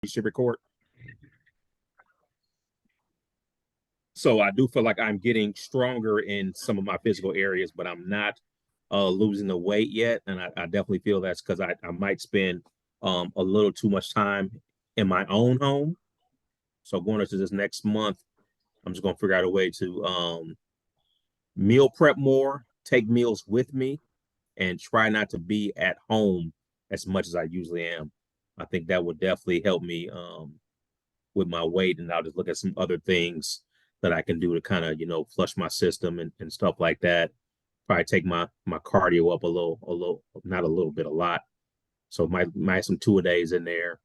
You should record. So I do feel like I'm getting stronger in some of my physical areas, but I'm not losing the weight yet. And I definitely feel that's because I might spend a little too much time in my own home. So going into this next month, I'm just gonna figure out a way to meal prep more, take meals with me, and try not to be at home as much as I usually am. I think that would definitely help me with my weight, and I'll just look at some other things that I can do to kind of flush my system and stuff like that. Probably take my cardio up a little, not a little bit, a lot. So might have some two a days in there.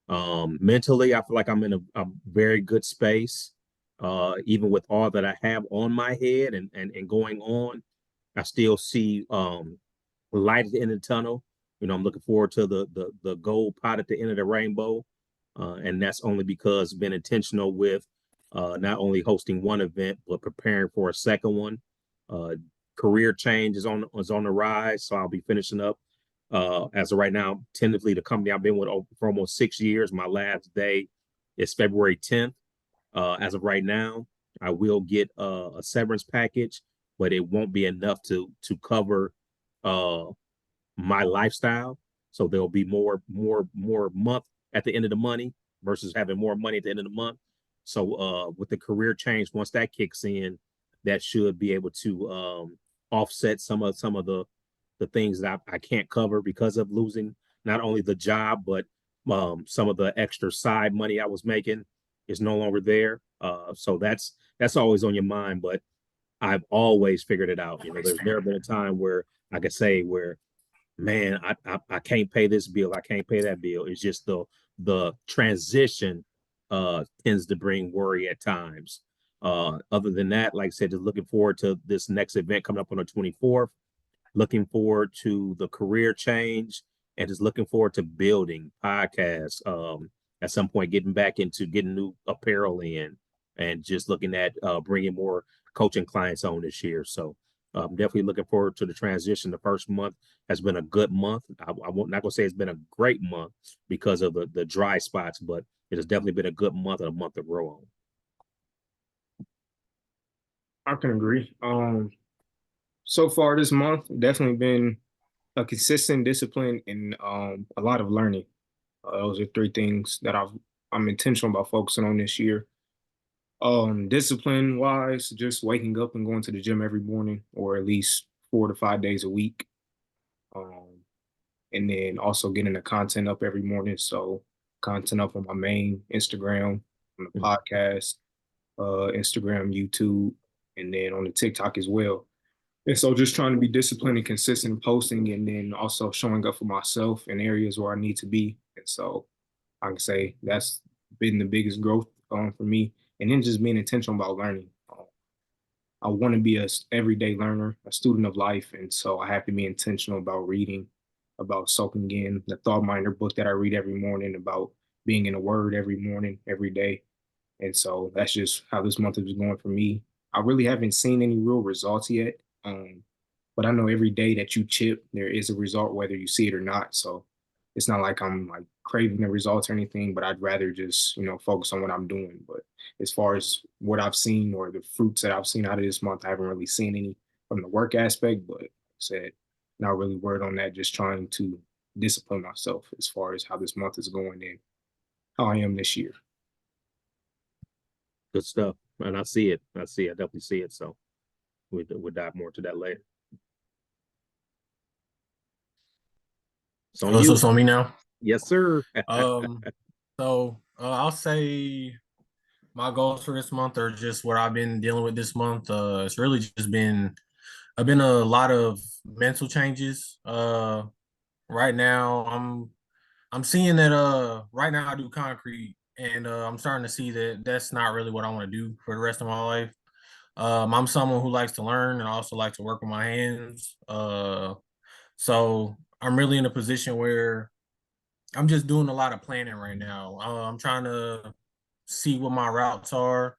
Mentally, I feel like I'm in a very good space. Even with all that I have on my head and going on, I still see light at the end of the tunnel. I'm looking forward to the gold pot at the end of the rainbow. And that's only because been intentional with not only hosting one event but preparing for a second one. Uh, Career change is on the rise, so I'll be finishing up. As of right now, tentatively, the company I've been with for almost 6 years. My last day is February 10th. As of right now, I will get a severance package, but it won't be enough to cover uh, my lifestyle. So there'll be more month at the end of the money versus having more money at the end of the month. So with the career change, once that kicks in, that should be able to offset some of the things that I can't cover because of losing not only the job but some of the extra side money I was making is no longer there. So that's always on your mind, but I've always figured it out. There's never been a time where I could say where man, I can't pay this bill, I can't pay that bill. It's just the transition tends to bring worry at times. Other than that, like I said, just looking forward to this next event coming up on the 24th, looking forward to the career change, and just looking forward to building podcasts. At some point, getting back into getting new apparel in, and just looking at bringing more coaching clients on this year. So I'm definitely looking forward to the transition. The first month has been a good month. I'm not gonna say it's been a great month because of the dry spots, but it has definitely been a good month and a month to grow on. I can agree. So far this month, definitely been a consistent discipline and a lot of learning. Those are three things that I'm intentional about focusing on this year. Discipline wise, just waking up and going to the gym every morning, or at least 4 to 5 days a week. Um, and then also getting the content up every morning. So content up on my main Instagram, on the podcast, Instagram, YouTube, and then on the TikTok as well. And so just trying to be disciplined and consistent in posting, and then also showing up for myself in areas where I need to be. And so I can say that's been the biggest growth for me. And then just being intentional about learning. I want to be a everyday learner, a student of life. And so I have to be intentional about reading, about soaking in the Thought Minder book that I read every morning, about being in the word every morning, every day. And so that's just how this month is going for me. I really haven't seen any real results yet. But I know every day that you chip, there is a result, whether you see it or not. So it's not like I'm like craving the results or anything, but I'd rather just, focus on what I'm doing. But as far as what I've seen or the fruits that I've seen out of this month, I haven't really seen any from the work aspect, but like I said, not really worried on that, just trying to discipline myself as far as how this month is going and how I am this year. Good stuff, and I see it. I definitely see it. So we'll dive more to that later. It's on So you. it's on me now. Yes, sir. Um, I'll say my goals for this month are just what I've been dealing with this month. It's really just been I've been a lot of mental changes. Right now I'm seeing that right now I do concrete, and I'm starting to see that that's not really what I want to do for the rest of my life. I'm someone who likes to learn and also like to work with my hands. So I'm really in a position where I'm just doing a lot of planning right now. I'm trying to see what my routes are.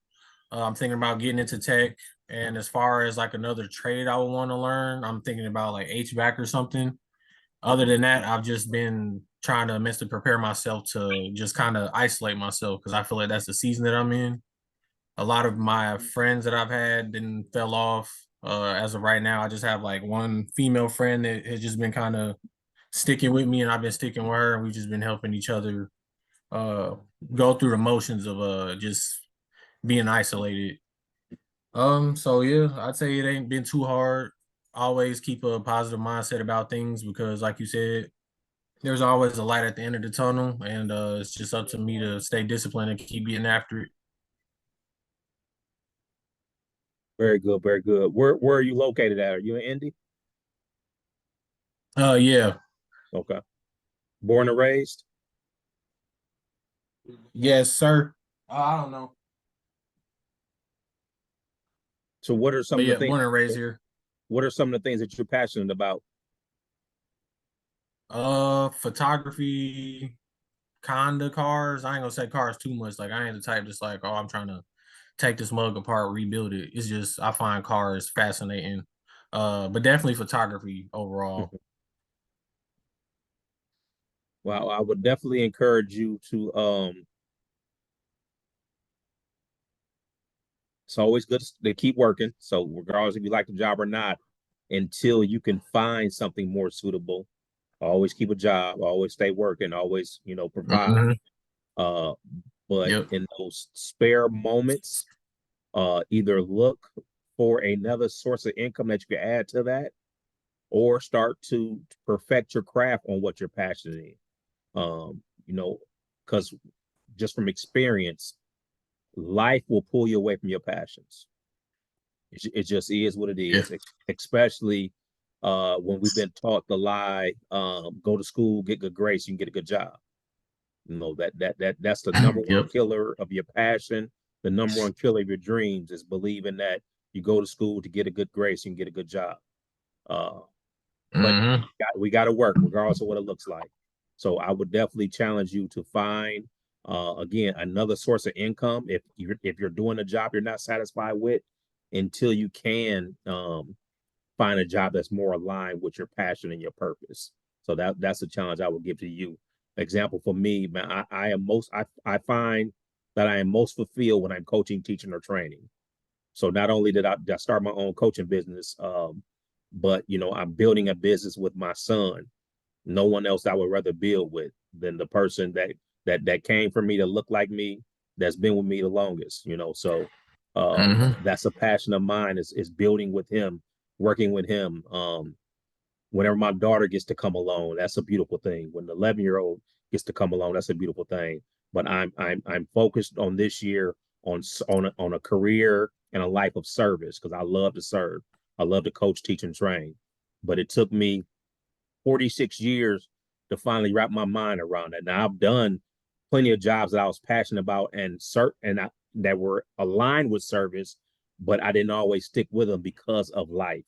I'm thinking about getting into tech. And as far as like another trade I would want to learn, I'm thinking about like HVAC or something. other than that, I've just been trying to mentally prepare myself to just kind of isolate myself because I feel like that's the season that I'm in. A lot of my friends that I've had then fell off. As of right now, I just have like one female friend that has just been kind of sticking with me, and I've been sticking with her, and we've just been helping each other uh, go through the motions of just being isolated. So yeah, I'd say it ain't been too hard. Always keep a positive mindset about things because, like you said, there's always a light at the end of the tunnel, and it's just up to me to stay disciplined and keep getting after it. Very good, very good. Where are you located at? Are you in Indy? Yeah, Okay. Born and raised? yes, sir. I don't know, So what are some but of the yeah, things born and raised here. what are some of the things that you're passionate about? Photography, kinda cars. I ain't gonna say cars too much. Like I ain't the type just like, oh, I'm trying to take this mug apart, rebuild it. It's just I find cars fascinating. But definitely photography overall. Well, I would definitely encourage you to it's always good to keep working. So regardless if you like the job or not, until you can find something more suitable, always keep a job, always stay working, always, provide. Mhm. Uh, but Yep. in those spare moments, either look for another source of income that you can add to that, or start to perfect your craft on what you're passionate in. Because just from experience, life will pull you away from your passions. It just is what it Yeah. is, especially when we've been taught the lie, go to school, get good grades, you can get a good job. That's the number one Yep. killer of your passion. The number one killer of your dreams is believing that you go to school to get a good grade, so you can get a good job. Uh, but Hmm. we got to work regardless of what it looks like. So I would definitely challenge you to find again another source of income if you're doing a job you're not satisfied with until you can find a job that's more aligned with your passion and your purpose. So that's a challenge I would give to you. Example for me, man, I find that I am most fulfilled when I'm coaching, teaching, or training. So not only did I start my own coaching business, but I'm building a business with my son. No one else I would rather build with than the person that came for me to look like me, that's been with me the longest. So Hmm. that's a passion of mine is building with him, working with him. Whenever my daughter gets to come along, that's a beautiful thing. When the 11-year-old gets to come along, that's a beautiful thing. But I'm focused on this year on a career and a life of service because I love to serve. I love to coach, teach, and train. But it took me 46 years to finally wrap my mind around it. Now I've done plenty of jobs that I was passionate about that were aligned with service, but I didn't always stick with them because of life.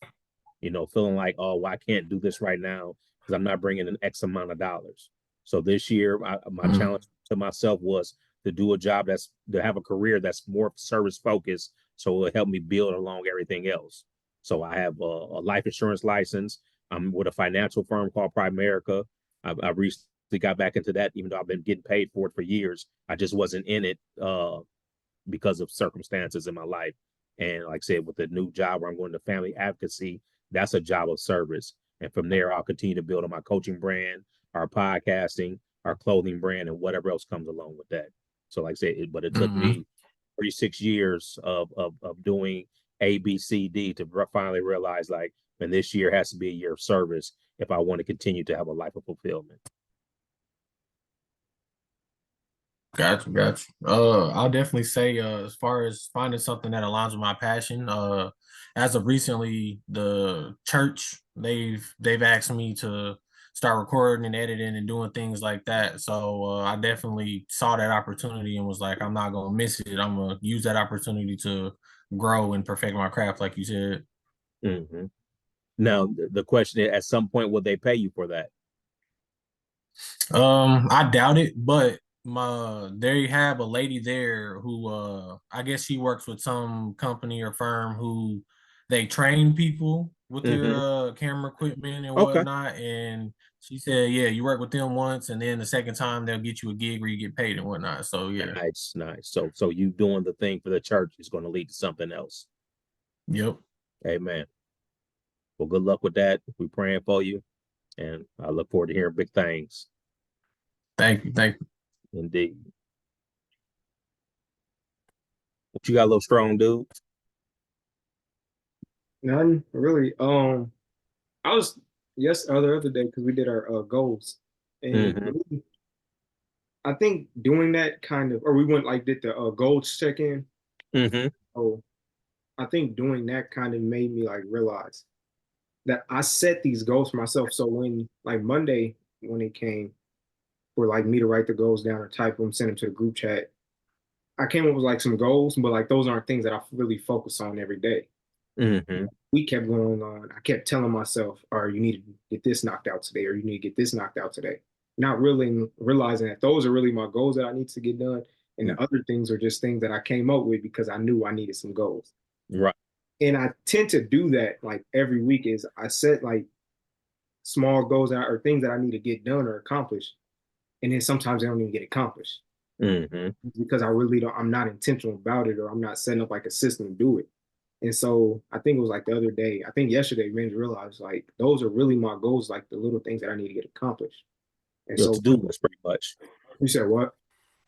Feeling like, oh, well, I can't do this right now because I'm not bringing an X amount of dollars. So this year, my Hmm. challenge to myself was to do a job to have a career that's more service focused, so it will help me build along everything else. So I have a life insurance license. I'm with a financial firm called Primerica. I recently got back into that, even though I've been getting paid for it for years. I just wasn't in it because of circumstances in my life. And like I said, with the new job where I'm going to family advocacy, that's a job of service. And from there, I'll continue to build on my coaching brand, our podcasting, our clothing brand, and whatever else comes along with that. So, like I said, but it took Hmm. me 36 years of doing A, B, C, D to finally realize, like, and this year has to be a year of service if I want to continue to have a life of fulfillment. Gotcha, gotcha. I'll definitely say, as far as finding something that aligns with my passion, as of recently, the church they've asked me to start recording and editing and doing things like that. So I definitely saw that opportunity and was like, I'm not gonna miss it. I'm gonna use that opportunity to grow and perfect my craft, like you said. Mm-hmm. Now, the question is, at some point, will they pay you for that? I doubt it, but they have a lady there who I guess she works with some company or firm who they train people with their Mm-hmm. camera equipment and Okay. whatnot. And she said, yeah, you work with them once, and then the second time they'll get you a gig where you get paid and whatnot. So yeah, Nice, nice. So you doing the thing for the church is going to lead to something else. yep. Amen. Well, good luck with that. We're praying for you, and I look forward to hearing big things. Thank you, thank you. Indeed. But you got a little strong dude. None really. I was the other day because we did our goals, and Mm-hmm. I think doing that kind of, or we went like did the goals check in. Mm-hmm. So I think doing that kind of made me like realize that I set these goals for myself. So when like Monday when it came for like me to write the goals down or type them, send them to the group chat, I came up with like some goals, but like those aren't things that I really focus on every day. Mm-hmm. We kept going on. I kept telling myself, "Or you need to get this knocked out today, or you need to get this knocked out today." Not really realizing that those are really my goals that I need to get done, and the other things are just things that I came up with because I knew I needed some goals. Right. And I tend to do that like every week. Is I set like small goals or things that I need to get done or accomplish, and then sometimes they don't even get accomplished Mm-hmm. because I really don't. I'm not intentional about it, or I'm not setting up like a system to do it. And so I think it was like the other day, I think yesterday, made me realize like those are really my goals, like the little things that I need to get accomplished. And Your so to-do list, pretty much. you said what?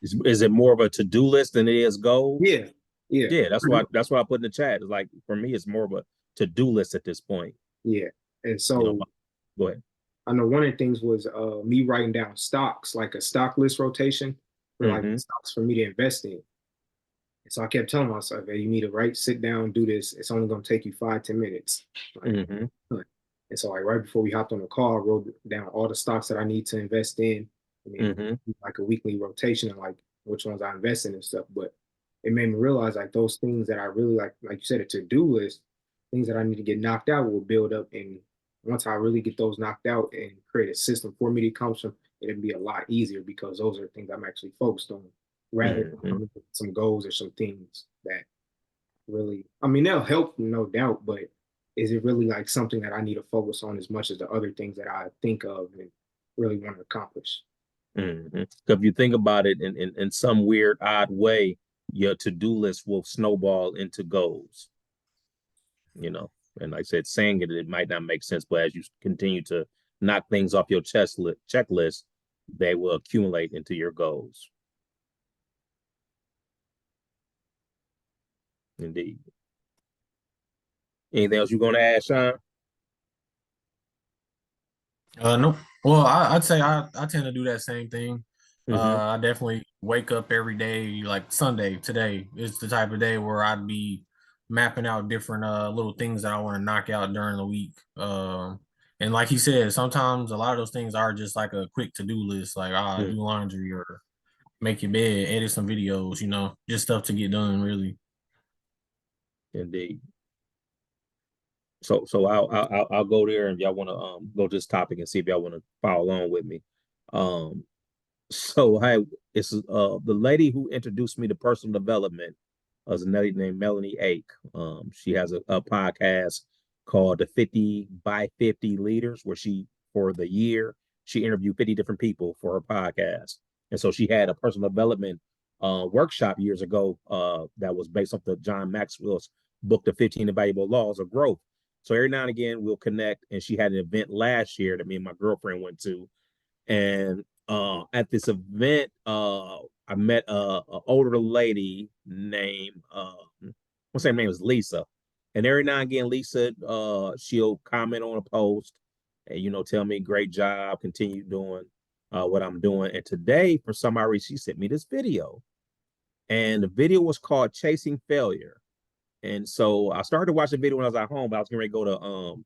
Is it more of a to-do list than it is goals? Yeah, yeah, Yeah, that's what I put in the chat. It's like for me, it's more of a to-do list at this point. yeah. And You know, so go ahead. I know one of the things was me writing down stocks, like a stock list rotation for like Mm-hmm. stocks for me to invest in. And so I kept telling myself, hey, you need to write, sit down, do this. It's only going to take you 5, 10 minutes. Like, Mm-hmm. and so like right before we hopped on the call, I wrote down all the stocks that I need to invest in, and then Mm-hmm. like a weekly rotation and like which ones I invest in and stuff. But it made me realize like those things that I really like you said, a to-do list, things that I need to get knocked out will build up. And once I really get those knocked out and create a system for me to accomplish them, it'll be a lot easier because those are things I'm actually focused on rather Mm-hmm. than some goals or some things that really, I mean, they'll help, no doubt, but is it really like something that I need to focus on as much as the other things that I think of and really want to accomplish? Mm-hmm. If you think about it in some weird, odd way, your to-do list will snowball into goals, you know. And like I said, saying it might not make sense, but as you continue to knock things off your checklist, they will accumulate into your goals. Indeed. Anything else you're going to add, Sean? No. Well, I'd say I tend to do that same thing. Mm-hmm. I definitely wake up every day, like Sunday today is the type of day where I'd be mapping out different little things that I want to knock out during the week. And like he said, sometimes a lot of those things are just like a quick to-do list, like do laundry or make your bed, edit some videos, just stuff to get done really. Indeed. So I'll go there if y'all want to go to this topic and see if y'all want to follow along with me. Um, so it's the lady who introduced me to personal development is a lady named Melanie Ake. She has a podcast called the 50 by 50 Leaders, where for the year she interviewed 50 different people for her podcast. And so she had a personal development workshop years ago that was based off the John Maxwell's book, The 15 Invaluable Laws of Growth. So every now and again we'll connect. And she had an event last year that me and my girlfriend went to, and at this event, I met a older lady named what's her name is Lisa, and every now and again, Lisa she'll comment on a post and tell me great job, continue doing what I'm doing. And today, for some odd reason, she sent me this video, and the video was called "Chasing Failure." And so I started to watch the video when I was at home, but I was getting ready to go to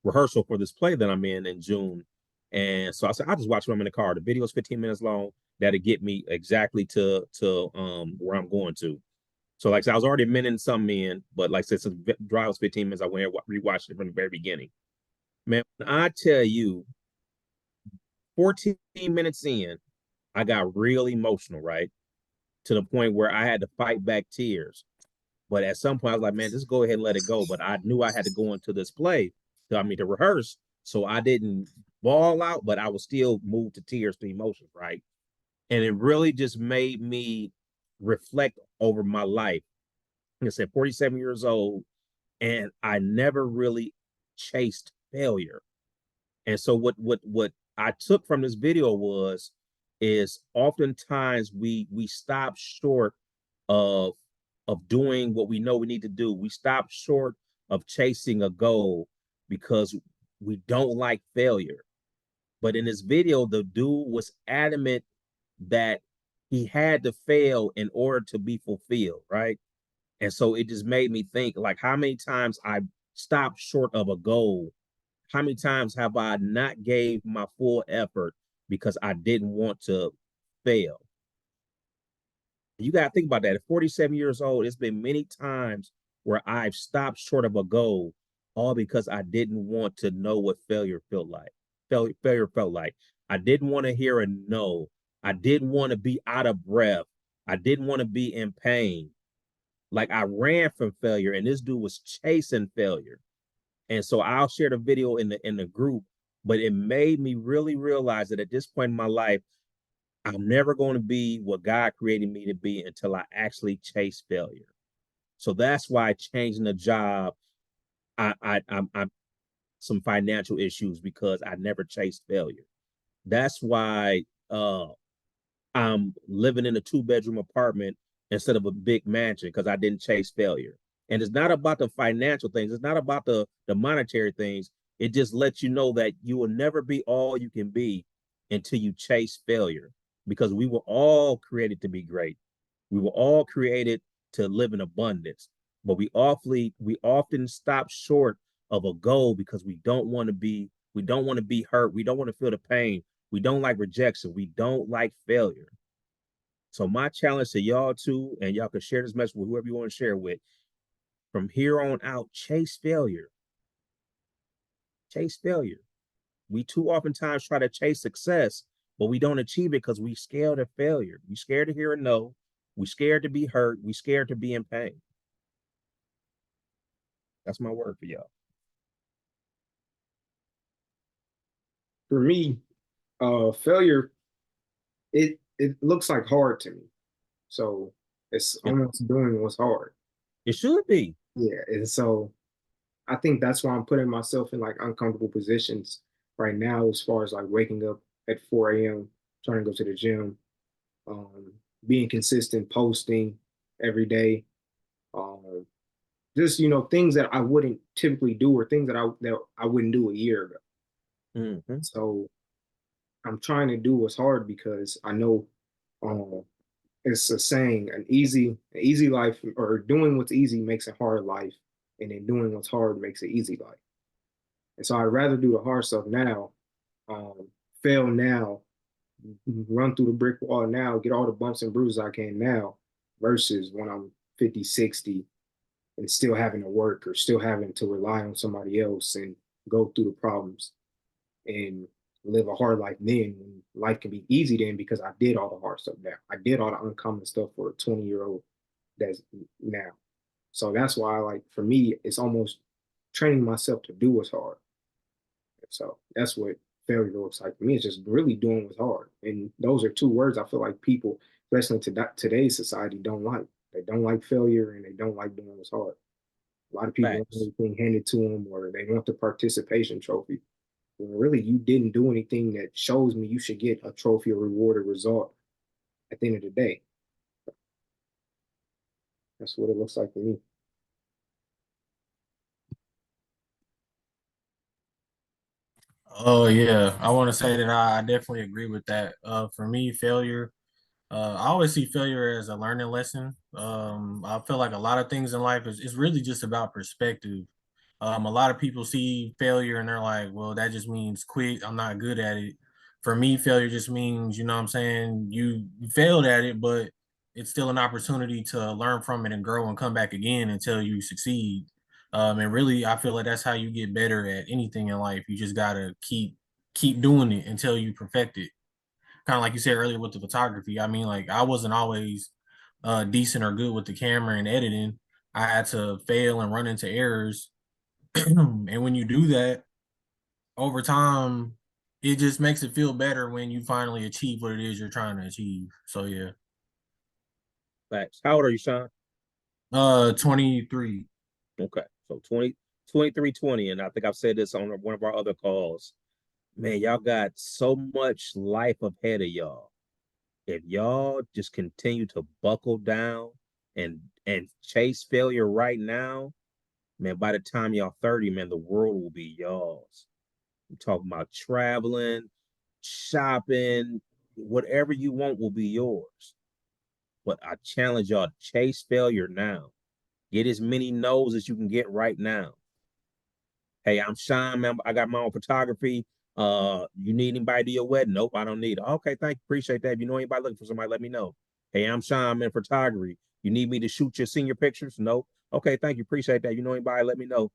rehearsal for this play that I'm in June. And so I said, I'll just watch when I'm in the car. The video is 15 minutes long. That'll get me exactly to where I'm going to. So like I said, I was already a minute and something in, but like I said, since the drive was 15 minutes, I went and rewatched it from the very beginning. Man, when I tell you, 14 minutes in, I got real emotional, right? To the point where I had to fight back tears. But at some point, I was like, man, just go ahead and let it go. But I knew I had to go into this play, to rehearse. So I didn't ball out, but I was still moved to tears, to emotions, right? And it really just made me reflect over my life. Like I said, 47 years old, and I never really chased failure. And so what I took from this video was is oftentimes we stop short of doing what we know we need to do. We stop short of chasing a goal because we don't like failure. But in this video, the dude was adamant that he had to fail in order to be fulfilled, right? And so it just made me think, like, how many times I stopped short of a goal? How many times have I not gave my full effort because I didn't want to fail? You got to think about that. At 47 years old, it's been many times where I've stopped short of a goal, all because I didn't want to know what failure felt like. Failure felt like. I didn't want to hear a no. I didn't want to be out of breath. I didn't want to be in pain. Like, I ran from failure, and this dude was chasing failure. And so I'll share the video in the group, but it made me really realize that at this point in my life, I'm never going to be what God created me to be until I actually chase failure. So that's why changing the job, I'm some financial issues because I never chased failure. That's why I'm living in a 2-bedroom apartment instead of a big mansion, because I didn't chase failure. And it's not about the financial things. It's not about the monetary things. It just lets you know that you will never be all you can be until you chase failure, because we were all created to be great. We were all created to live in abundance, but we often stop short of a goal because we don't want to be hurt. We don't want to feel the pain. We don't like rejection. We don't like failure. So my challenge to y'all too, and y'all can share this message with whoever you want to share with, from here on out, chase failure. Chase failure. We too oftentimes try to chase success, but we don't achieve it because we scared of failure. We scared to hear a no. We scared to be hurt. We scared to be in pain. That's my word for y'all. For me, failure, it looks like hard to me. So it's almost doing what's hard. It should be. Yeah. And so I think that's why I'm putting myself in like uncomfortable positions right now, as far as like waking up at 4 a.m., trying to go to the gym, um, being consistent, posting every day, um, just things that I wouldn't typically do, or things that I wouldn't do a year ago. Mm-hmm. So I'm trying to do what's hard because I know it's a saying, an easy life, or doing what's easy makes a hard life, and then doing what's hard makes an easy life. And so I'd rather do the hard stuff now, fail now, run through the brick wall now, get all the bumps and bruises I can now, versus when I'm 50, 60 and still having to work, or still having to rely on somebody else and go through the problems and live a hard life then, when life can be easy then, because I did all the hard stuff now. I did all the uncommon stuff for a 20-year-old that's now. So that's why, like, for me, it's almost training myself to do what's hard. So that's what failure looks like for me. It's just really doing what's hard. And those are two words I feel like people, especially in today's society, don't like. They don't like failure, and they don't like doing what's hard. A lot of people want Facts. everything handed to them, or they want the participation trophy. When really, you didn't do anything that shows me you should get a trophy or reward or result at the end of the day. That's what it looks like for me. Oh yeah, I want to say that I definitely agree with that. For me, failure, I always see failure as a learning lesson. I feel like a lot of things in life is really just about perspective. A lot of people see failure and they're like, well, that just means quit. I'm not good at it. For me, failure just means, you know what I'm saying, you failed at it, but it's still an opportunity to learn from it and grow and come back again until you succeed. And really, I feel like that's how you get better at anything in life. You just gotta keep doing it until you perfect it. Kind of like you said earlier with the photography. I mean, like I wasn't always decent or good with the camera and editing. I had to fail and run into errors. And when you do that over time, it just makes it feel better when you finally achieve what it is you're trying to achieve. So yeah. Facts. How old are you, Sean? 23. Okay. So 23, 20. And I think I've said this on one of our other calls. Man, y'all got so much life ahead of y'all. If y'all just continue to buckle down and chase failure right now, man, by the time y'all 30, man, the world will be y'all's. I'm talking about traveling, shopping, whatever you want will be yours. But I challenge y'all to chase failure now. Get as many no's as you can get right now. Hey, I'm Sean, man. I got my own photography. You need anybody to do your wedding? Nope, I don't need it. Okay, thank you. Appreciate that. If you know anybody looking for somebody, let me know. Hey, I'm Sean, I'm in photography. You need me to shoot your senior pictures? Nope. Okay, thank you. Appreciate that. You know anybody, let me know.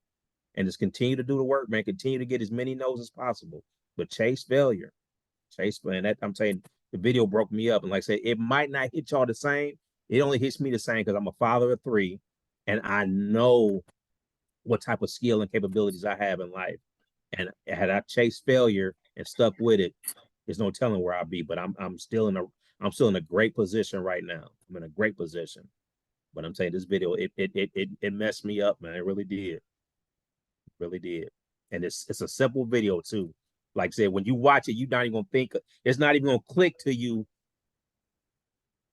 And just continue to do the work, man. Continue to get as many no's as possible. But chase failure. Chase, man. That I'm saying the video broke me up. And like I said, it might not hit y'all the same. It only hits me the same because I'm a father of 3 and I know what type of skill and capabilities I have in life. And had I chased failure and stuck with it, there's no telling where I'll be. But I'm still in a great position right now. I'm in a great position. But I'm saying this video, it messed me up, man. It really did. It really did. And it's a simple video too. Like I said, when you watch it, you're not even gonna think it's not even gonna click to you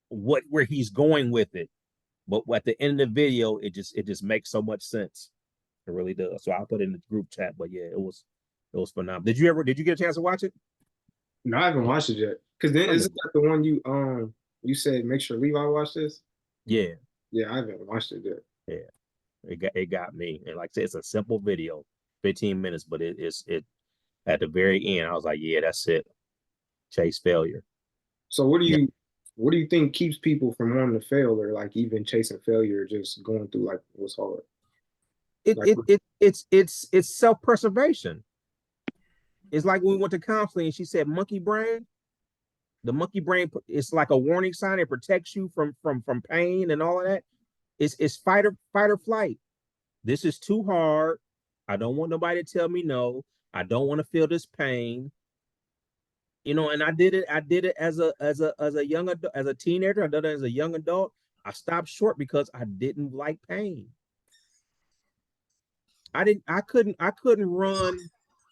where he's going with it. But at the end of the video, it just makes so much sense. It really does. So I'll put it in the group chat. But yeah, it was phenomenal. Did you get a chance to watch it? No, I haven't watched it yet. Cause then Oh, isn't that the one you said make sure Levi watch this? yeah, Yeah, I haven't watched it yet. yeah. It got me. And like I said, it's a simple video, 15 minutes, but it at the very end, I was like, yeah, that's it. Chase failure. So Yeah. what do you think keeps people from wanting to fail or like even chasing failure, just going through like what's hard? It Like it, it it's self-preservation. It's like when we went to counseling and she said monkey brain. The monkey brain, it's like a warning sign. It protects you from pain and all of that. It's fight or flight. This is too hard. I don't want nobody to tell me no. I don't want to feel this pain. And I did it as a young adult, as a teenager. I did it as a young adult. I stopped short because I didn't like pain. I couldn't run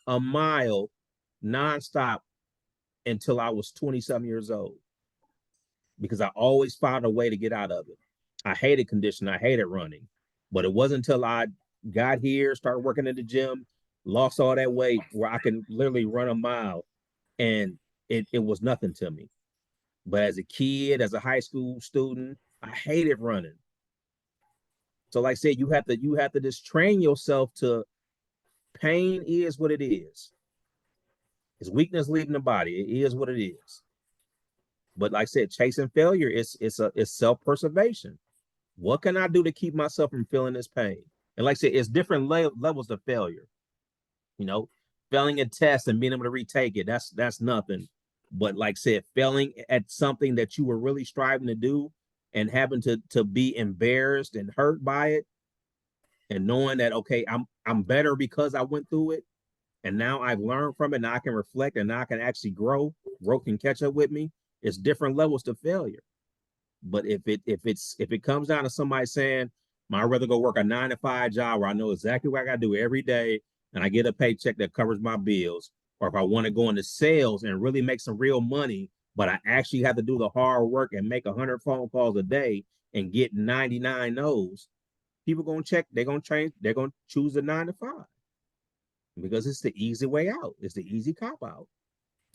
a mile nonstop until I was 27 years old because I always found a way to get out of it. I hated conditioning. I hated running, but it wasn't until I got here, started working at the gym, lost all that weight where I can literally run a mile, and it was nothing to me. But as a kid, as a high school student, I hated running. So, like I said, you have to just train yourself to pain is what it is. It's weakness leaving the body. It is what it is. But like I said, chasing failure it's self-preservation. What can I do to keep myself from feeling this pain? And like I said, it's different levels of failure. You know, failing a test and being able to retake it, that's nothing. But like I said, failing at something that you were really striving to do and having to be embarrassed and hurt by it, and knowing that okay, I'm better because I went through it, and now I've learned from it, and I can reflect, and now I can actually grow. Growth can catch up with me. It's different levels to failure. But if it comes down to somebody saying, I'd rather go work a 9 to 5 job where I know exactly what I gotta do every day and I get a paycheck that covers my bills, or if I want to go into sales and really make some real money, but I actually have to do the hard work and make 100 phone calls a day and get 99 no's, people gonna check, they're gonna choose the 9 to 5 because it's the easy way out. It's the easy cop out.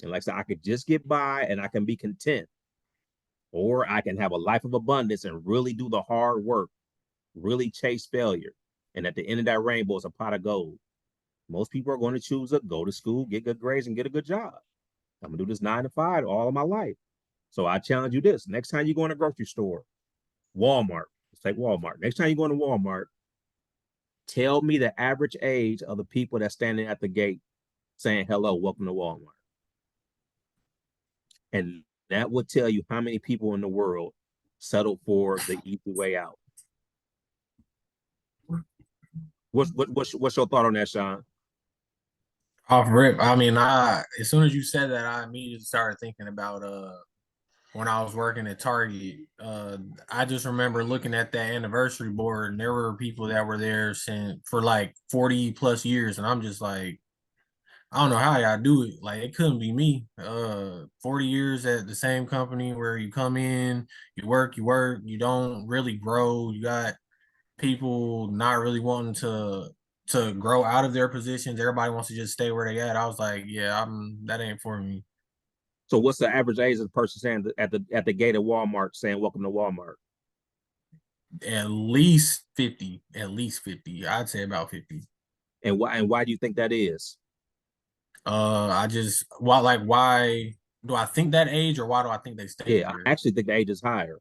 And like I said, I could just get by and I can be content, or I can have a life of abundance and really do the hard work, really chase failure. And at the end of that rainbow is a pot of gold. Most people are going to choose to go to school, get good grades, and get a good job. I'm going to do this 9 to 5 all of my life. So I challenge you this. Next time you go in a grocery store, Walmart, let's take Walmart. Next time you go into Walmart, tell me the average age of the people that's standing at the gate saying, hello, welcome to Walmart. And that would tell you how many people in the world settle for the easy way out. What's your thought on that, Sean? Off rip, I mean, as soon as you said that, I immediately started thinking about when I was working at Target. I just remember looking at that anniversary board, and there were people that were there since for like 40 plus years, and I'm just like, I don't know how y'all do it. Like it couldn't be me. 40 years at the same company where you come in, you work, you don't really grow. You got people not really wanting to grow out of their positions. Everybody wants to just stay where they at. I was like, yeah, that ain't for me. So what's the average age of the person saying at the gate of Walmart saying welcome to Walmart? At least 50. At least 50. I'd say about 50. And why do you think that is? I just why do I think that age or why do I think they stay Yeah, there? I actually think the age is higher.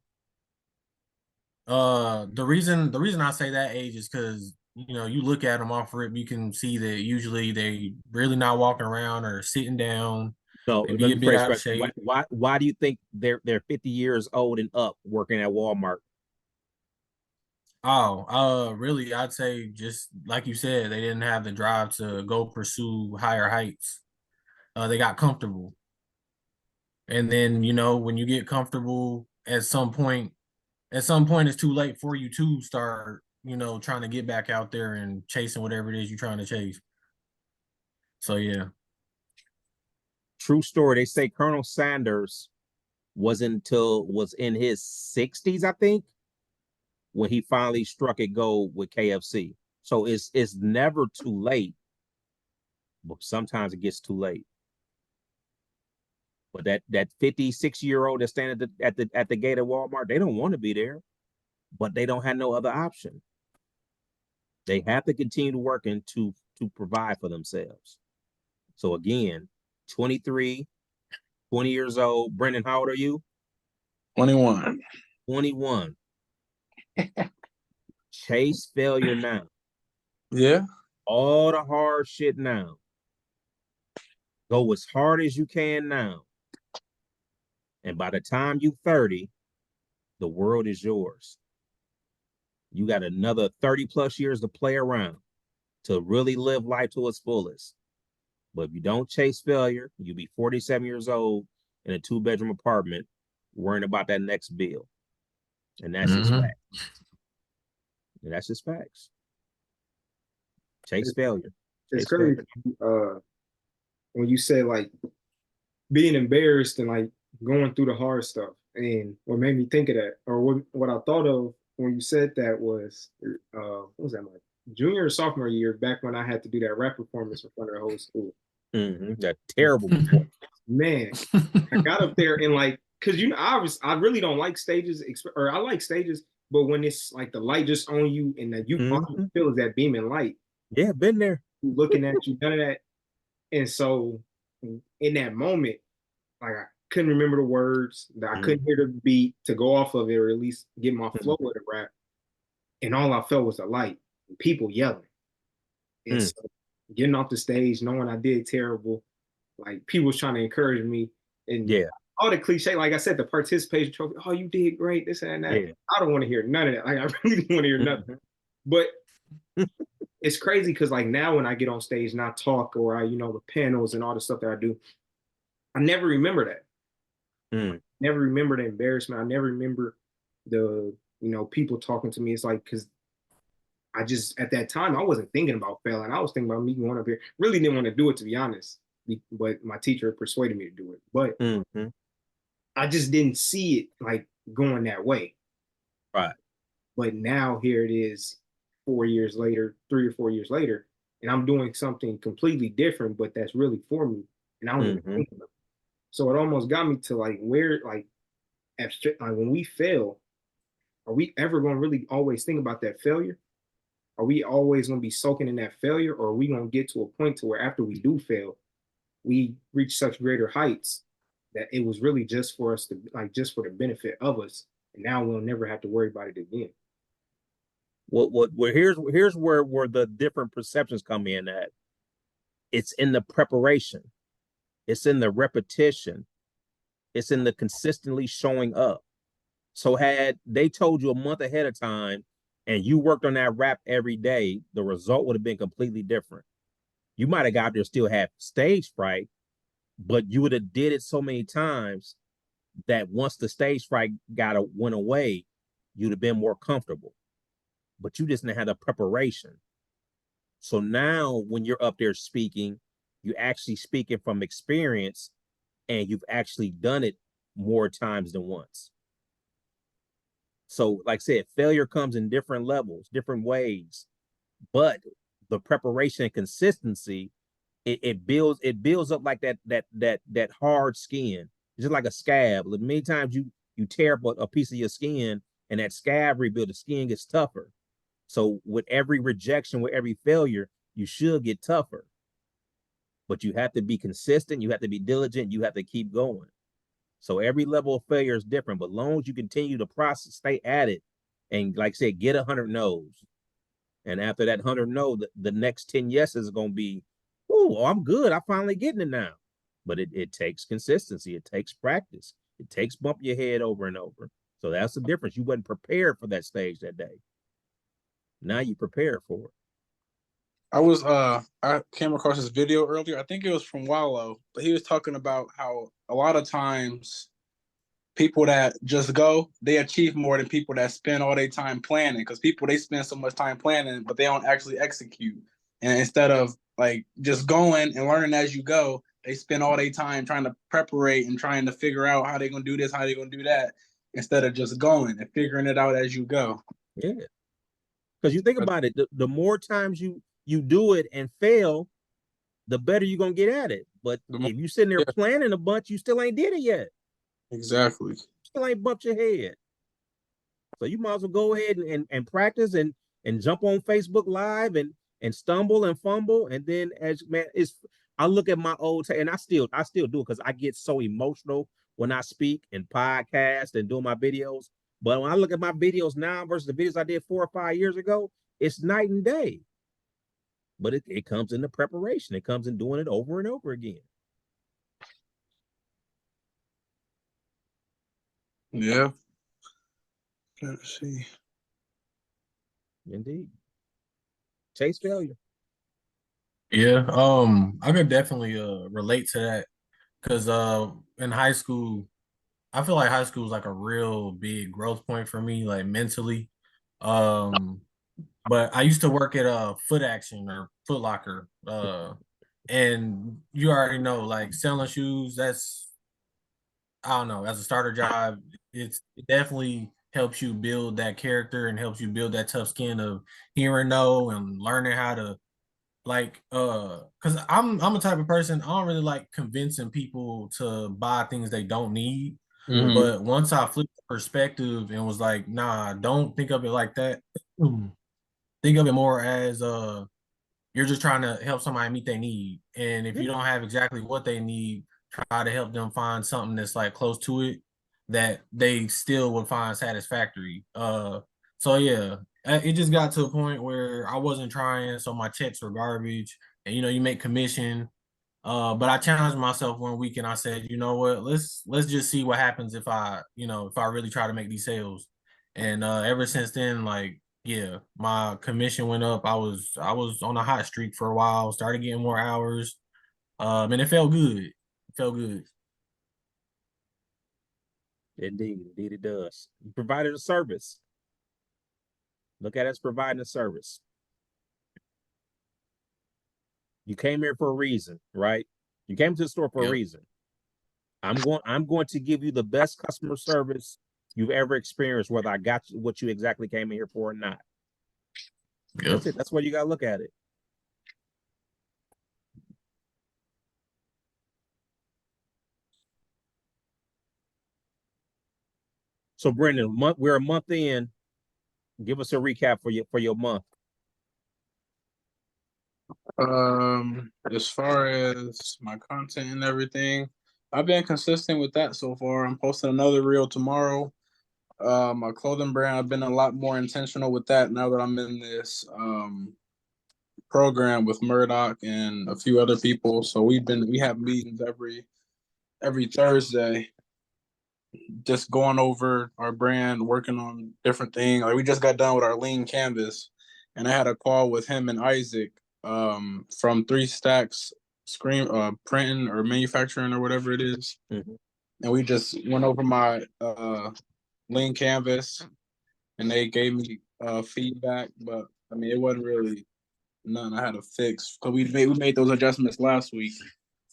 The reason I say that age is because you look at them off rip, you can see that usually they really not walking around or sitting down. No, They let be a me bit phrase out of question. shape. Why do you think they're 50 years old and up working at Walmart? Oh, really, I'd say just like you said, they didn't have the drive to go pursue higher heights. They got comfortable. And then, when you get comfortable at some point it's too late for you to start, trying to get back out there and chasing whatever it is you're trying to chase. So yeah. True story. They say Colonel Sanders was in his 60s, I think, when he finally struck it gold with KFC. So it's never too late, but sometimes it gets too late. But that 56-year-old that's standing at the gate of Walmart, they don't want to be there, but they don't have no other option. They have to continue working to provide for themselves. So again, 23, 20 years old. Brendan, how old are you? 21. 21. Chase failure now. Yeah. All the hard shit now. Go as hard as you can now. And by the time you 30, the world is yours. You got another 30 plus years to play around to really live life to its fullest. But if you don't chase failure, you'll be 47 years old in a 2-bedroom apartment worrying about that next bill. And that's just facts. And that's just facts. Chase failure. It's crazy. When you said like being embarrassed and like going through the hard stuff, and what made me think of that, or what I thought of when you said that was, what was that, like junior or sophomore year, back when I had to do that rap performance in front of the whole school. That terrible performance. Man, I got up there and like, cause I really don't like stages, or I like stages, but when it's like the light just on you and that all you feel is that beaming light. Yeah, been there. Looking at you, none of that. And so in that moment, like I couldn't remember the words, that I couldn't hear the beat to go off of it, or at least get my flow with the rap. And all I felt was the light, and people yelling. And so getting off the stage, knowing I did terrible, like people was trying to encourage me, and all the cliche, like I said, the participation trophy, oh, you did great, this and that. Yeah. I don't want to hear none of that. Like I really don't want to hear nothing. But it's crazy because like now when I get on stage and I talk, or I, the panels and all the stuff that I do, I never remember that. Never remember the embarrassment. I never remember the, people talking to me. It's like, because I just, at that time, I wasn't thinking about failing. I was thinking about me going up here. Really didn't want to do it, to be honest. But my teacher persuaded me to do it. But I just didn't see it like going that way. Right. But now here it is 4 years later, 3 or 4 years later, and I'm doing something completely different, but that's really for me. And I don't even think about it. So it almost got me to like where, like when we fail, are we ever going to really always think about that failure? Are we always going to be soaking in that failure? Or are we going to get to a point to where after we do fail, we reach such greater heights that it was really just for us to, like, just for the benefit of us. And now we'll never have to worry about it again. Well, here's where the different perceptions come in at. It's in the preparation. It's in the repetition. It's in the consistently showing up. So had they told you a month ahead of time and you worked on that rap every day, the result would have been completely different. You might have got there, still had stage fright, but you would have did it so many times that once the stage fright went away, you'd have been more comfortable. But you just didn't have the preparation. So now when you're up there speaking, you're actually speaking from experience, and you've actually done it more times than once. So, like I said, failure comes in different levels, different ways, but the preparation and consistency, it builds up like that hard skin, just like a scab. Many times you tear up a piece of your skin, and that scab rebuild, the skin gets tougher. So with every rejection, with every failure, you should get tougher. But you have to be consistent, you have to be diligent, you have to keep going. So every level of failure is different, but as long as you continue to process, stay at it, and like I said, get 100 no's. And after that 100 no, the next 10 yeses is going to be, oh, I'm good. I'm finally getting it now. But it takes consistency. It takes practice. It takes bump your head over and over. So that's the difference. You wasn't prepared for that stage that day. Now you prepared for it. I came across this video earlier. I think it was from Wallow, but he was talking about how a lot of times people that just go, they achieve more than people that spend all their time planning, because people, they spend so much time planning, but they don't actually execute. And instead of like just going and learning as you go, they spend all their time trying to preparate and trying to figure out how they're going to do this, how they're going to do that, instead of just going and figuring it out as you go. Yeah. Because you think about it, the more times you do it and fail, the better you're going to get at it. But if you sitting there planning a bunch, you still ain't did it yet. Exactly. Still ain't bumped your head. So you might as well go ahead and practice and jump on Facebook Live and stumble and fumble. And then I look at my old and I still do it because I get so emotional when I speak and podcast and do my videos. But when I look at my videos now versus the videos I did 4 or 5 years ago, it's night and day. But it comes in the preparation. It comes in doing it over and over again. Yeah. Let's see. Indeed. Chase failure. Yeah, I could definitely relate to that because in high school, I feel like high school was like a real big growth point for me, like mentally. Um, but I used to work at a Foot Action or Foot Locker, and you already know, like selling shoes. That's, I don't know, as a starter job, it definitely helps you build that character and helps you build that tough skin of hearing no and learning how to like because I'm a type of person, I don't really like convincing people to buy things they don't need. Mhm. But once I flipped the perspective and was like, nah, don't think of it like that. Think of it more as you're just trying to help somebody meet their need. And if you don't have exactly what they need, try to help them find something that's like close to it that they still would find satisfactory. So yeah, it just got to a point where I wasn't trying, so my checks were garbage. And you make commission. But I challenged myself one week and I said, you know what, let's just see what happens if I really try to make these sales. And ever since then, like, yeah, my commission went up. I was on a hot streak for a while, started getting more hours. And it felt good. It felt good. Indeed it does. You provided a service. Look at it as providing a service. You came here for a reason, right? You came to the store for a reason. I'm going to give you the best customer service you've ever experienced, whether I got what you exactly came in here for or not. Yep. That's it. That's where you gotta look at it. So Brendan, we're a month in. Give us a recap for your month. As far as my content and everything, I've been consistent with that so far. I'm posting another reel tomorrow. My clothing brand, I've been a lot more intentional with that now that I'm in this program with Murdoch and a few other people. So we have meetings every Thursday. just going over our brand, working on different things. Like we just got done with our lean canvas, and I had a call with him and Isaac from Three Stacks Screen Printing or Manufacturing or whatever it is. Mhm. And we just went over my lean canvas, and they gave me feedback, but I mean it wasn't really none I had to fix because we made those adjustments last week,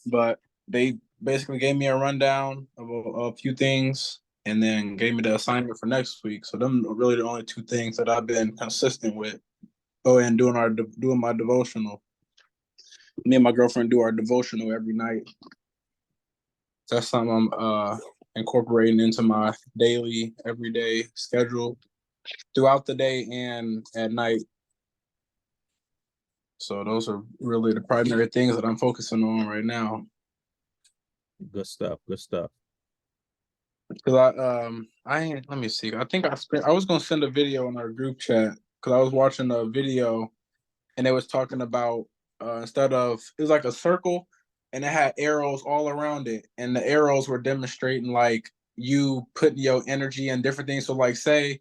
but they basically gave me a rundown of a few things and then gave me the assignment for next week. So them are really the only two things that I've been consistent with. Oh, and doing my devotional. Me and my girlfriend do our devotional every night. That's something I'm incorporating into my daily, everyday schedule throughout the day and at night. So those are really the primary things that I'm focusing on right now. Good stuff. Good stuff. Because let me see. I think I was gonna send a video in our group chat because I was watching a video and it was talking about instead of it was like a circle and it had arrows all around it, and the arrows were demonstrating like you putting your energy in different things. So like say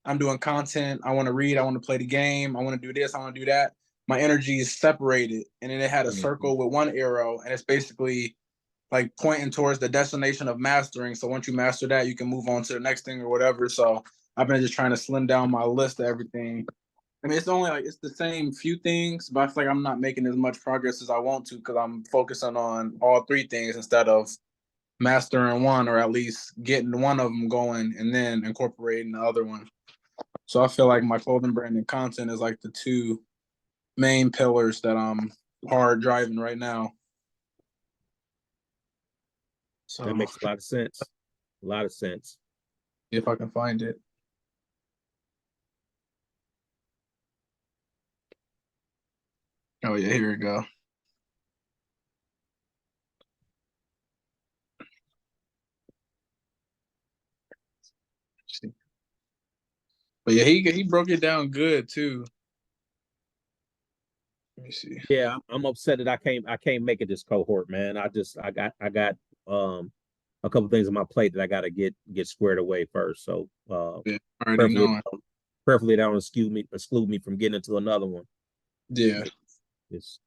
I'm doing content, I want to read, I want to play the game, I want to do this, I want to do that. My energy is separated, and then it had a circle with one arrow, and it's basically like pointing towards the destination of mastering. So once you master that, you can move on to the next thing or whatever. So I've been just trying to slim down my list of everything. I mean, it's only like it's the same few things, but I feel like I'm not making as much progress as I want to because I'm focusing on all three things instead of mastering one or at least getting one of them going and then incorporating the other one. So I feel like my clothing brand and content is like the two main pillars that I'm hard driving right now. So That makes a lot of sense. A lot of sense. if I can find it. Oh yeah, here we go. But yeah, he broke it down good too. Let me see. Yeah, I'm upset that I can't make it this cohort, man. I got a couple things on my plate that I gotta get squared away first. So Yeah, already preferably knowing. preferably that don't exclude me from getting into another one. Yeah. It's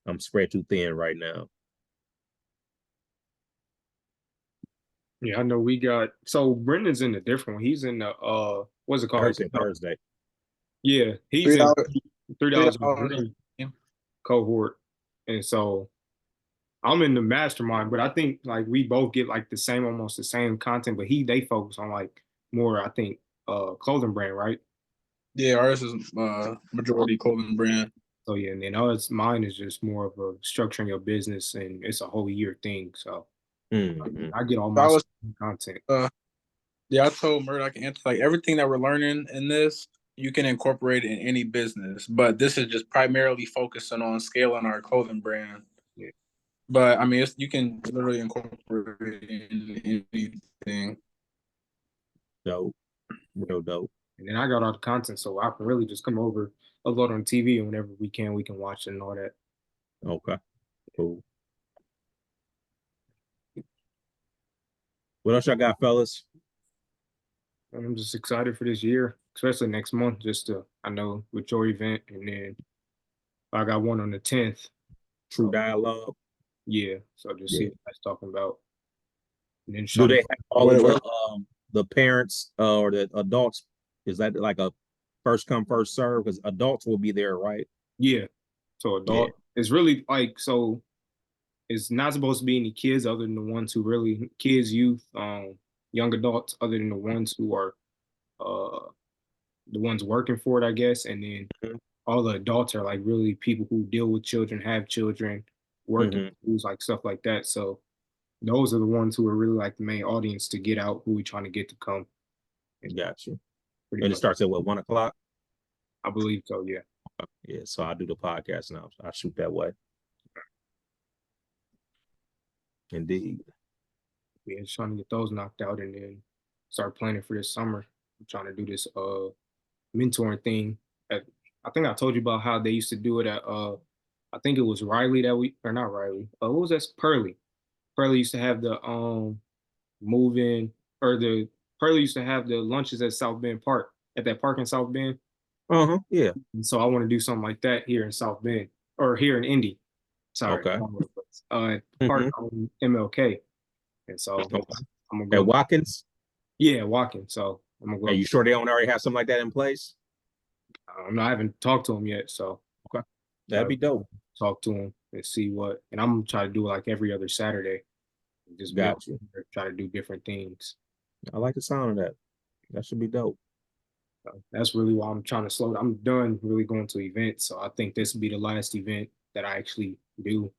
I'm spread too thin right now. Yeah, I know we got so Brendan's in a different one. He's in the what's it called? Thursday. Yeah, he's $3, in $3 $3. cohort. And so I'm in the mastermind, but I think like we both get like the same, almost the same content, but they focus on like more, I think, clothing brand, right? Yeah, ours is majority clothing brand. So yeah, and then mine is just more of a structuring your business, and it's a whole year thing. So Mhm. I get all So I my was content. yeah, I told Murdoch and like everything that we're learning in this, you can incorporate it in any business, but this is just primarily focusing on scaling our clothing brand. Yeah. But I mean, you can literally incorporate it in anything. Dope. Real dope. And then I got all the content, so I can really just come over, upload on TV, and whenever we can watch it and all that. Okay. Cool. What else y'all got, fellas? And I'm just excited for this year, especially next month. I know with your event, and then I got one on the 10th. True So, Dialogue. yeah, so just see what that's talking about. And then Do they Shawnee, have all What- of the parents or the adults? Is that like a first come first serve? Because adults will be there, right? yeah. So adult, it's really like so. It's not supposed to be any kids other than the ones who really kids, youth, young adults, other than the ones who are the ones working for it, I guess. And then Mhm. all the adults are like really people who deal with children, have children, work in schools, like stuff like that. So those are the ones who are really like the main audience to get out, who we trying to get to come. And Got you. pretty And it much, starts at what, 1 o'clock? I believe so. Yeah. Yeah, so I do the podcast now. I shoot that way. Indeed. Yeah, just trying to get those knocked out and then start planning for this summer. I'm trying to do this mentoring thing. I think I told you about how they used to do it at I think it was Riley that we or not Riley. What was that? Pearly. Pearly used to have the moving or the Pearly used to have the lunches at South Bend Park, at that park in South Bend. Yeah. And so I want to do something like that here in South Bend or here in Indy. Sorry. Okay. Park Mhm. on MLK. And so Okay. I'm gonna At go. Watkins, Yeah, walking. So I'm gonna go. are you sure they don't already have something like that in place? I haven't talked to him yet, so That'd be dope. talk to him and see what. And I'm gonna try to do it like every other Saturday. Just be Got out you. there, try to do different things. I like the sound of that. That should be dope. So that's really why I'm trying to slow down. I'm done really going to events, so I think this will be the last event that I actually do.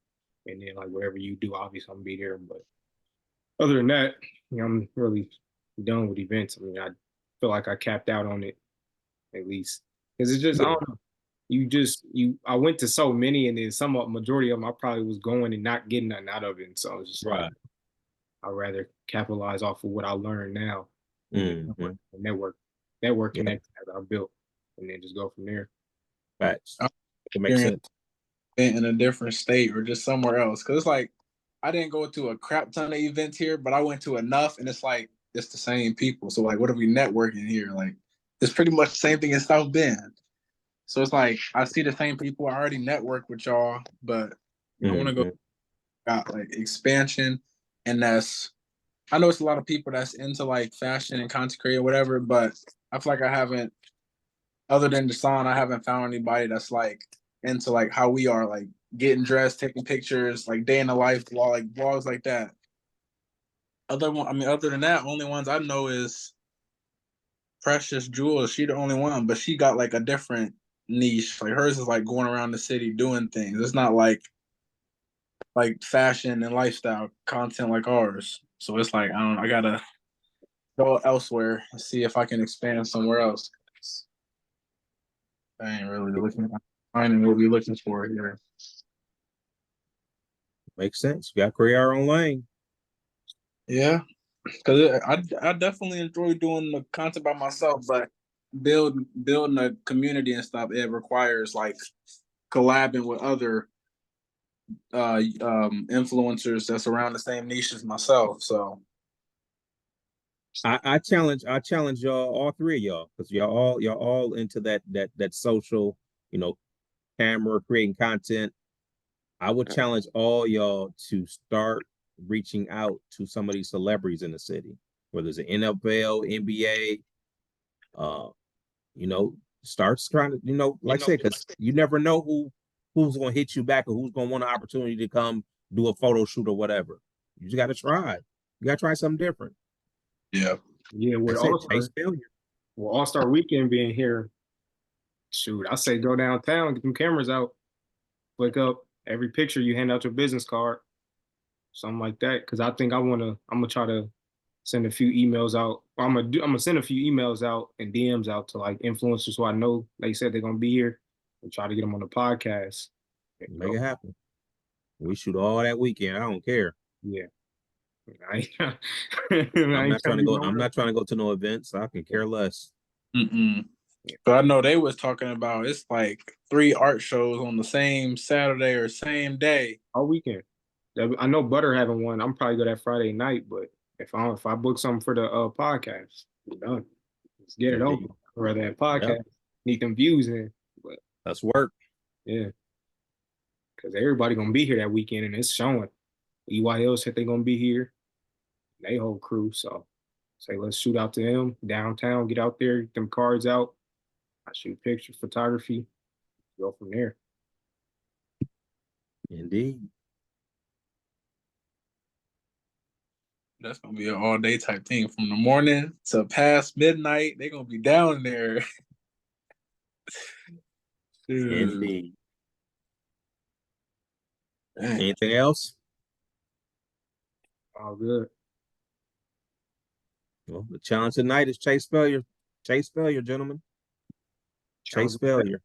And then like whatever you do, obviously I'm gonna be there. But other than that, I'm really done with events. I mean, I feel like I capped out on it at least because it's just I don't know. I went to so many, and then majority of them I probably was going and not getting nothing out of it. And so I was just like, Right. I'd rather capitalize off of what I learned now, Mhm. network Yeah. connect that I built, and then just go from there. Facts. I- It makes sense. In a different state or just somewhere else. Cause it's like I didn't go to a crap ton of events here, but I went to enough and it's like it's the same people. So like what are we networking here? Like it's pretty much the same thing in South Bend. So it's like I see the same people. I already network with y'all, but I want to go Mhm. got like expansion, and that's I know it's a lot of people that's into like fashion and content creating whatever, but I feel like I haven't, other than Desan, I haven't found anybody that's like into like how we are, like getting dressed, taking pictures, like day in the life, like vlogs like that. Other than that, only ones I know is Precious Jewels. She the only one, but she got like a different niche. Like hers is like going around the city doing things. It's not like fashion and lifestyle content like ours. So it's like I don't know, I gotta go elsewhere and see if I can expand somewhere else. I ain't really looking finding what we're looking for here. Makes sense. You got to create our own lane. Yeah, because I definitely enjoy doing the content by myself, but building a community and stuff, it requires like collabing with other influencers that's around the same niche as myself. So I challenge y'all, all three of y'all, because y'all all into that social, you know, camera creating content. I would challenge all y'all to start reaching out to some of these celebrities in the city, whether it's an NFL, NBA, you know, starts trying to, like I said, because you never know who's gonna hit you back or who's gonna want an opportunity to come do a photo shoot or whatever. You just gotta try. You gotta try something different. yeah, Yeah, with That's it. All-Star, Chase failure. All-Star Weekend being here, shoot, I say go downtown, get them cameras out, click up every picture, you hand out your business card, something like that. Because I think I'm gonna try to send a few emails out. I'm gonna send a few emails out and DMs out to like influencers who I know they said they're gonna be here and try to get them on the podcast. Make it happen. We shoot all that weekend. I don't care. Yeah. I, I'm not trying to go. I'm nowhere. not trying to go to no events. I can care less. mm-mm. But I know they was talking about it's like 3 art shows on the same Saturday or same day. All weekend. I know Butter having one. I'm probably go that Friday night, but if I book something for the podcast, we're done. Let's get it over. Indeed. Rather that podcast. Yep. Need them views in. But That's work. yeah. Because everybody gonna be here that weekend and it's showing. EYL said they gonna be here. They whole crew. So say let's shoot out to them downtown, get out there, get them cards out. I shoot pictures, photography, go from there. Indeed. That's gonna be an all day type thing from the morning to past midnight. They're gonna be down there. Indeed. Dang. Anything else? All good. Well, the challenge tonight is chase failure. Chase failure, gentlemen. Chase failure.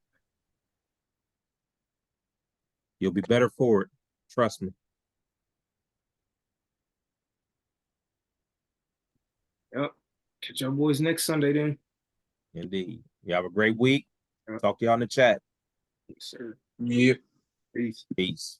You'll be better for it. Trust me. Yep. Catch y'all boys next Sunday then. Indeed. You have a great week. Yep. Talk to y'all in the chat. Yes, sir. Yeah. Peace. Peace.